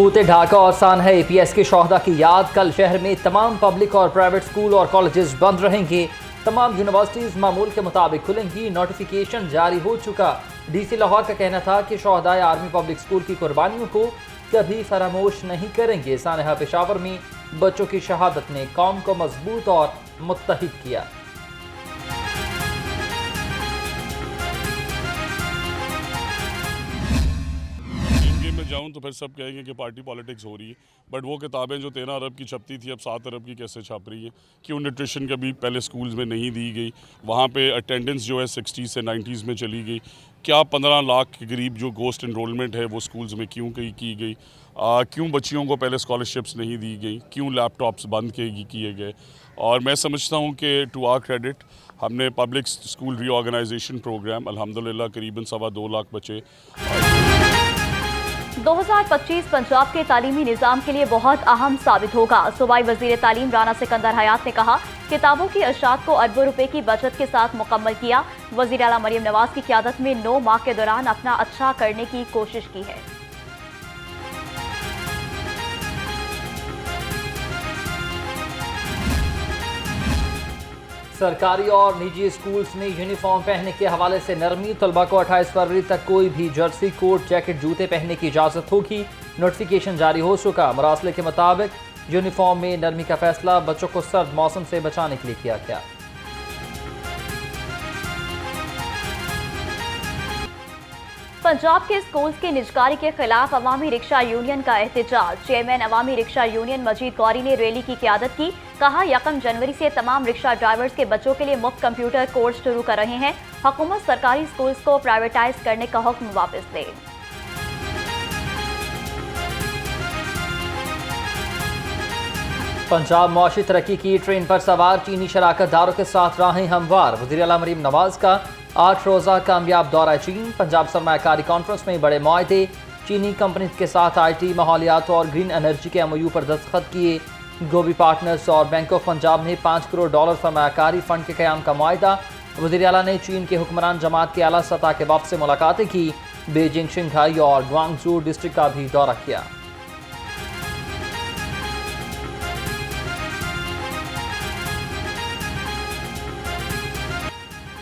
सकूत ढाका और सानहा APS के शोहदा की याद। कल शहर में तमाम पब्लिक और प्राइवेट स्कूल और कॉलेजेस बंद रहेंगे। तमाम यूनिवर्सिटीज मामूल के मुताबिक खुलेंगी। नोटिफिकेशन जारी हो चुका। DC लाहौर का कहना था कि शोहदा आर्मी पब्लिक स्कूल की कुर्बानियों को कभी फरामोश नहीं करेंगे। सानहा पेशावर में बच्चों की शहादत ने कौम को मजबूत और मुत्तहिद किया। में जाऊं तो फिर सब कहेंगे कि पार्टी पॉलिटिक्स हो रही है, बट वो किताबें जो 13 अरब की छपती थी अब 7 अरब की कैसे छप रही है? क्यों न्यूट्रिशन कभी पहले स्कूल्स में नहीं दी गई? वहाँ पे अटेंडेंस जो है 60 से 90s में चली गई। क्या 15 लाख के करीब जो गोस्ट इनरोलमेंट है वो स्कूल्स में क्यों की गई? क्यों बच्चियों को पहले स्कॉलरशिप्स नहीं दी गई? क्यों लैपटॉप्स बंद किए गए? और मैं समझता हूँ कि टू आवर क्रेडिट हमने पब्लिक स्कूल रीऑर्गेनाइजेशन प्रोग्राम अल्हम्दुलिल्लाह करीबन 2.25 लाख बच्चे 2025 पंजाब के तालीमी निज़ाम के लिए बहुत अहम साबित होगा। सूबाई वज़ीर तालीम राना सिकंदर हयात ने कहा, किताबों की अशात को अरबों रुपए की बचत के साथ मुकम्मल किया। वज़ीर आला मरियम नवाज की क़यादत में 9 माह के दौरान अपना अच्छा करने की कोशिश की है। सरकारी और निजी स्कूल्स में यूनिफॉर्म पहनने के हवाले से नरमी। तलबा को 28 फरवरी तक कोई भी जर्सी, कोट, जैकेट, जूते पहनने की इजाज़त होगी। नोटिफिकेशन जारी हो चुका। मरासले के मुताबिक यूनिफॉर्म में नरमी का फैसला बच्चों को सर्द मौसम से बचाने के लिए किया गया। पंजाब के स्कूल्स की निजकारी के खिलाफ अवामी रिक्शा यूनियन का एहतजाज। चेयरमैन अवामी रिक्शा यूनियन मजीद गौरी ने रैली की क़यादत की। कहा, 1 जनवरी से तमाम रिक्शा ड्राइवर्स के बच्चों के लिए मुफ्त कंप्यूटर कोर्स शुरू कर रहे हैं। हुकूमत सरकारी स्कूल्स को प्राइवेटाइज करने का हुक्म वापस ले। पंजाब मुआशी तरक्की की ट्रेन पर सवार चीनी शराकतदारों के साथ राहें हमवार। वज़ीर आला मरीम नवाज का 8 रोज़ा कामयाब दौरा चीन। पंजाब सरमायाकारी कॉन्फ्रेंस में बड़े मुआहदे। चीनी कंपनी के साथ IT, माहौलियात और ग्रीन एनर्जी के MOU पर दस्तखत किए। गोभी पार्टनर्स और बैंक ऑफ पंजाब ने $5 करोड़ सरमायाकारी फंड के क़याम का मुआहदा। वज़ीर आला ने चीन के हुक्मरान जमात के आला सतह के वफ़द से मुलाकातें की। बीजिंग, शंघाई और ग्वांगझू डिस्ट्रिक्ट का भी दौरा किया।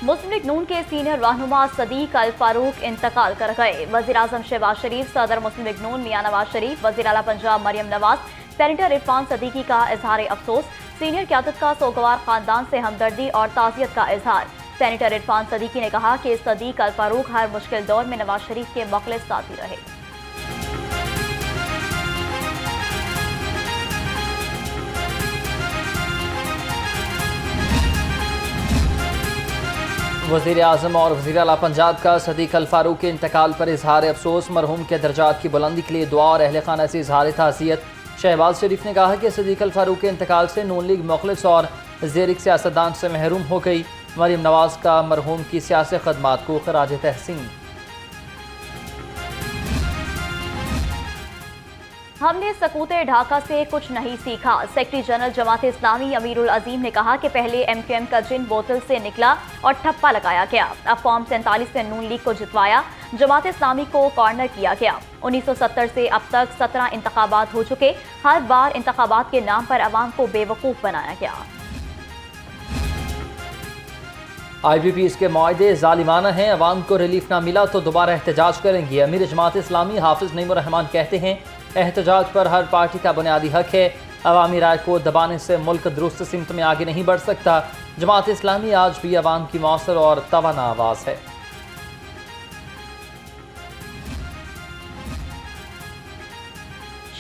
मुस्लिम लीग नून के सीनियर रहनुमा सदीक अल फारूक इंतकाल कर गए। वज़ीर आज़म शहबाज शरीफ, सदर मुस्लिम लीग नून मियां नवाज शरीफ, वज़ीर आला पंजाब मरियम नवाज, सेनेटर इरफान सदीकी का इजहार अफसोस। सीनियर क़यादत का सोगवार खानदान से हमदर्दी और ताज़ियत का इजहार। सेनेटर इरफान सदीकी ने कहा कि सदीक अल फारूक हर मुश्किल दौर में नवाज शरीफ के मुखलिस साथी रहे। वज़ीर आज़म और वज़ीर आला पंजाब का सदीक अल फारूक के इंतकाल पर इजहार अफसोस। मरहूम के दर्जात की बुलंदी के लिए दुआ और अहले खाना से इजहार ताज़ियत। शहबाज शरीफ ने कहा कि सदीक अल फारूक के इंतकाल से नून लीग मुखलिस और ज़ेरिक सियासतदान से महरूम हो गई। मरीम नवाज का मरहूम की सियासी खदमात को खराज तहसीन। हमने सकूत ढाका से कुछ नहीं सीखा। सेक्रेटरी जनरल जमात इस्लामी अमीरुल अजीम ने कहा कि पहले MQM का जिन बोतल से निकला और ठप्पा लगाया गया। अब फॉर्म 47 से नून लीग को जितवाया, जमात इस्लामी को कॉर्नर किया गया। 1970 से अब तक 17 इंतखाबात हो चुके। हर बार इंतखाबात के नाम पर अवाम को बेवकूफ़ बनाया गया। IBPs के मुआहदे जालिमाना हैं। अवाम को रिलीफ ना मिला तो दोबारा एहतजाज करेंगे। अमीर जमात इस्लामी हाफिज नईमुर रहमान कहते हैं, एहतजाज पर हर पार्टी का बुनियादी हक है। अवामी राय को दबाने से मुल्क दुरुस्त सिमत में आगे नहीं बढ़ सकता। जमात इस्लामी आज भी अवाम की मौसर और तवाना आवाज़ है।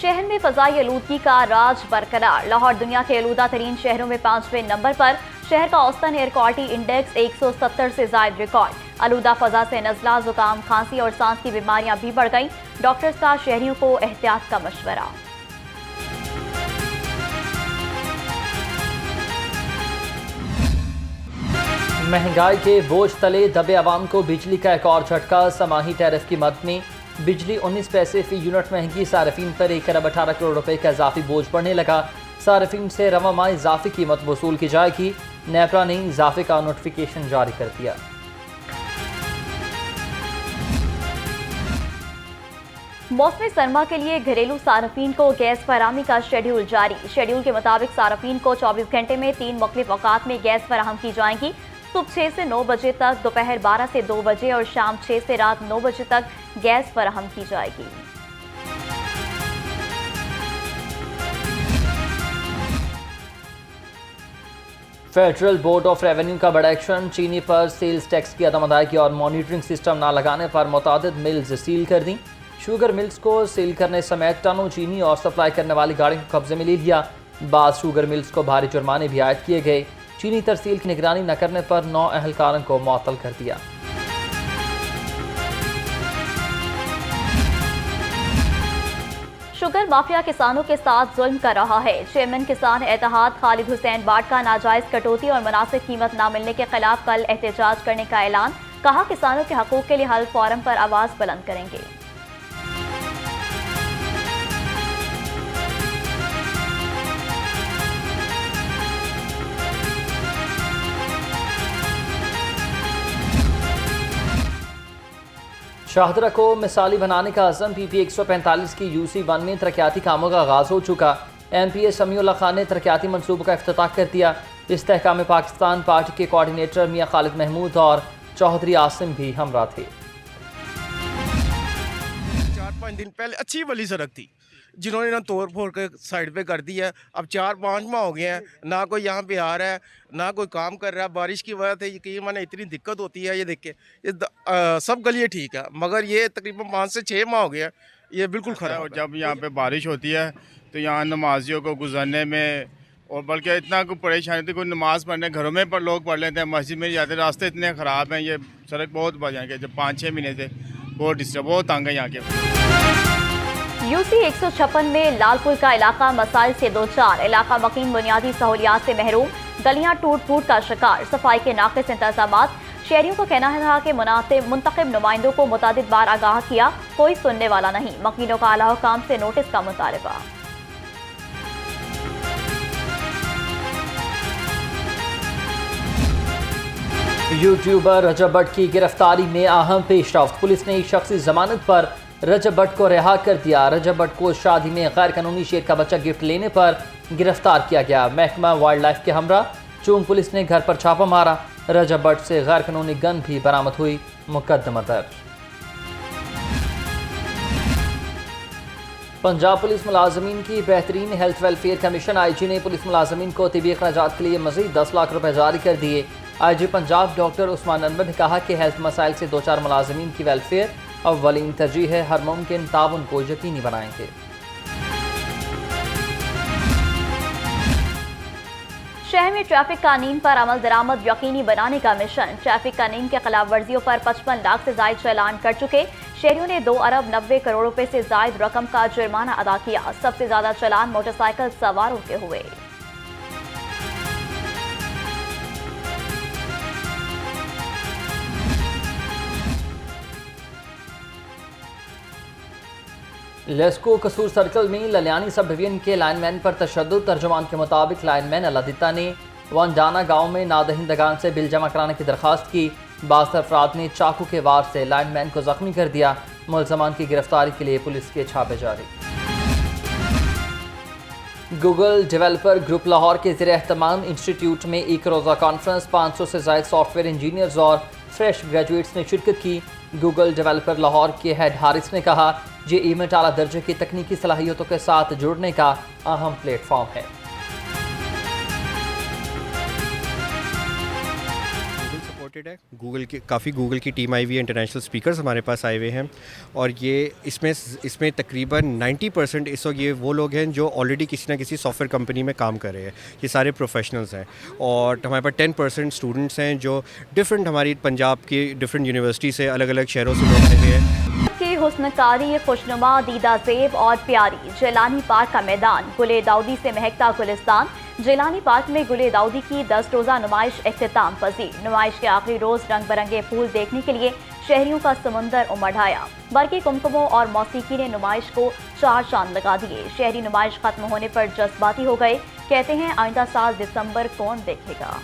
शहर में फ़ज़ाई आलूदगी का राज बरकरार। लाहौर दुनिया के आलूदा तरीन शहरों में 5वें नंबर पर। शहर का औसतन एयर क्वालिटी इंडेक्स 170 से ज़ायद रिकॉर्ड। आलूदा फ़ज़ा से नज़ला, ज़ुकाम, खांसी और सांस की बीमारियां भी बढ़ गईं। डॉक्टर्स का शहरियों को एहतियात का मशवरा। महंगाई के बोझ तले दबे अवाम को बिजली का एक और झटका। समाही टैरिफ की मद में बिजली 19 पैसे फी यूनिट महंगी। सार्फिन पर 1 अरब 18 करोड़ रुपए का इजाफी बोझ बढ़ने लगा। सार्फिन से रवा माह इजाफी कीमत वसूल की जाएगी। नेपरा ने इजाफे का नोटिफिकेशन जारी कर दिया। मौसमी सरमा के लिए घरेलू सार्फिन को गैस फराहमी का शेड्यूल जारी। शेड्यूल के मुताबिक सार्फिन को 24 घंटे में 3 मुख्तलिफ औकात में गैस फराहम की जाएंगी। सुबह 6 से 9 बजे तक, दोपहर 12 से 2 बजे और शाम 6 से रात 9 बजे तक गैस फराहम की जाएगी। फेडरल बोर्ड ऑफ रेवेन्यू का बड़ा एक्शन, चीनी पर सेल्स टैक्स की अदम अदायगी और मॉनिटरिंग सिस्टम न लगाने पर मुतादिद मिल्स सील कर दी। शुगर मिल्स को सील करने समेत टनों चीनी और सप्लाई करने वाली गाड़ियों को कब्जे में ले लिया। बाद शुगर मिल्स को भारी जुर्माने भी आयद किए गए। चीनी तरसील की निगरानी न करने पर 9 अहलकारों को मुअत्तल कर दिया। शुगर माफिया किसानों के साथ जुल्म कर रहा है। चेयरमैन किसान एतहाद खालिद हुसैन बाट का नाजायज कटौती और मुनासिब कीमत न मिलने के खिलाफ कल एहतजाज करने का ऐलान। कहा, किसानों के हकूक के लिए हल फोरम पर आवाज बुलंद करेंगे। शाहदरा को मिसाली बनाने का अज़म, PP 145 की UC1 में तरक्याती कामों का आगाज़ हो चुका। MPA समीउल्लाह खान ने तरक्याती मनसूबों का इफ्तिताह कर दिया। इस्तेहकाम पाकिस्तान पार्टी के कोऑर्डिनेटर मियां खालिद महमूद और चौधरी आसिम भी हमरा थे। 4-5 दिन पहले अच्छी वाली सड़क थी, जिन्होंने ना तोड़ फोड़ के साइड पे कर दी है। अब 4-5 माह हो गए हैं, ना कोई यहाँ पे आ रहा है, ना कोई काम कर रहा है। बारिश की वजह से कई माने इतनी दिक्कत होती है। ये देख के सब गलियाँ ठीक है, मगर ये तकरीबन 5 से 6 माह हो गया, ये बिल्कुल खराब है। जब यहाँ पे बारिश होती है तो यहाँ नमाजियों को गुजरने में, और बल्कि इतना कोई परेशानी थी, कोई नमाज़ पढ़ने घरों में पर लोग पढ़ लेते हैं, मस्जिद में जाते, रास्ते इतने ख़राब हैं। ये सड़क बहुत बजा के जब 5-6 महीने से बहुत डिस्टर्ब, बहुत तंग है यहाँ के। UC 156 में लालपुर का इलाका मसाइल से दो चार। इलाका मकीन बुनियादी सहूलियात से महरूम, गलियां टूट फूट का शिकार, सफाई के नाक़िस इंतज़ामात। शहरियों का कहना था कि मुंतखब नुमाइंदों को मुतादिद बार आगाह किया, कोई सुनने वाला नहीं। मकीनों का आला हुकाम से नोटिस का मुतालबा। यूट्यूबर रजब भट्ट की गिरफ्तारी में अहम पेशरफ्त। पुलिस ने शख्सी जमानत पर रजब भट्ट को रिहा कर दिया। रजब भट्ट को शादी में गैर कानूनी शेर का बच्चा गिफ्ट लेने पर गिरफ्तार किया गया। महकमा वाइल्ड लाइफ के हमरा चूंग पुलिस ने घर पर छापा मारा। रजब भट्ट से गैर कानूनी गन भी बरामद हुई। मुकदमा दर्ज। पंजाब पुलिस मुलाजमीन की बेहतरीन हेल्थ वेलफेयर कमीशन IG ने पुलिस मुलाजमीन को तिबी अखराजात के लिए मजीद 10 लाख रुपए जारी कर दिए। IG पंजाब डॉक्टर उस्मान अनवर ने कहा कि हेल्थ मसाइल से 2-4 मुलाजमीन की वेलफेयर अव्वलीन तरजीह है। हर मुमकिन ताउन को यकीनी बनाएंगे। शहर में ट्रैफिक कानून पर अमल दरामद यकीनी बनाने का मिशन। ट्रैफिक कानून के खिलाफ वर्जियों पर 55 लाख से जायद चालान कर चुके। शहरियों ने 2 अरब 90 करोड़ रुपए से जायद रकम का जुर्माना अदा किया। सबसे ज्यादा चालान मोटरसाइकिल सवारों के हुए। लेस्को कसूर सर्कल में ललियानी सब डिवीजन के लाइनमैन पर तशद्दुद। तर्जुमान के मुताबिक लाइनमैन अलादिता ने वनडाना गांव में नादहिंदगान से बिल जमा कराने की दरख्वास्त की। बाज़ अफराद ने चाकू के वार से लाइनमैन को जख्मी कर दिया। मुलजमान की गिरफ्तारी के लिए पुलिस के छापे जारी। गूगल डेवलपर ग्रुप लाहौर के ज़ेर एहतमाम इंस्टीट्यूट में एक रोज़ा कॉन्फ्रेंस 500 से ज़ायद सॉफ्टवेयर इंजीनियर्स और फ्रेश ग्रेजुएट्स ने शिरकत की। गूगल डेवलपर लाहौर के हेड हारिस ने कहा, ये इवेंट आला दर्जे की तकनीकी सलाहियतों के साथ जुड़ने का अहम प्लेटफॉर्म है। है गूगल की टीम आई हुई है, इंटरनेशनल स्पीकर्स हमारे पास आए हुए हैं, और ये इसमें तकरीबन 90% इस वक्त ये वो लोग हैं जो ऑलरेडी किसी ना किसी सॉफ्टवेयर कंपनी में काम कर रहे हैं। ये सारे प्रोफेशनल्स हैं, और हमारे पास 10% स्टूडेंट्स हैं जो डिफरेंट हमारी पंजाब की डिफरेंट यूनिवर्सिटी से अलग अलग शहरों से लोग आए हुए हैं। की हुस्नकारी, खुशनुमा, दीदा ज़ेब और प्यारी जेलानी पार्क का मैदान, गुले दाऊदी से महकता गुलिस्तान। जेलानी पार्क में गुले दाऊदी की 10 रोज़ा नुमाइश इख्तिताम पजीर। नुमाइश के आखिरी रोज़ रंग बिरंगे फूल देखने के लिए शहरियों का समुंदर उमड़ आया। बरकी कुमकुमों और मौसीकी ने नुमाइश को 4 चांद लगा दिए। शहरी नुमाइश खत्म होने पर जज्बाती हो गए। कहते हैं आइंदा साल दिसंबर कौन देखेगा।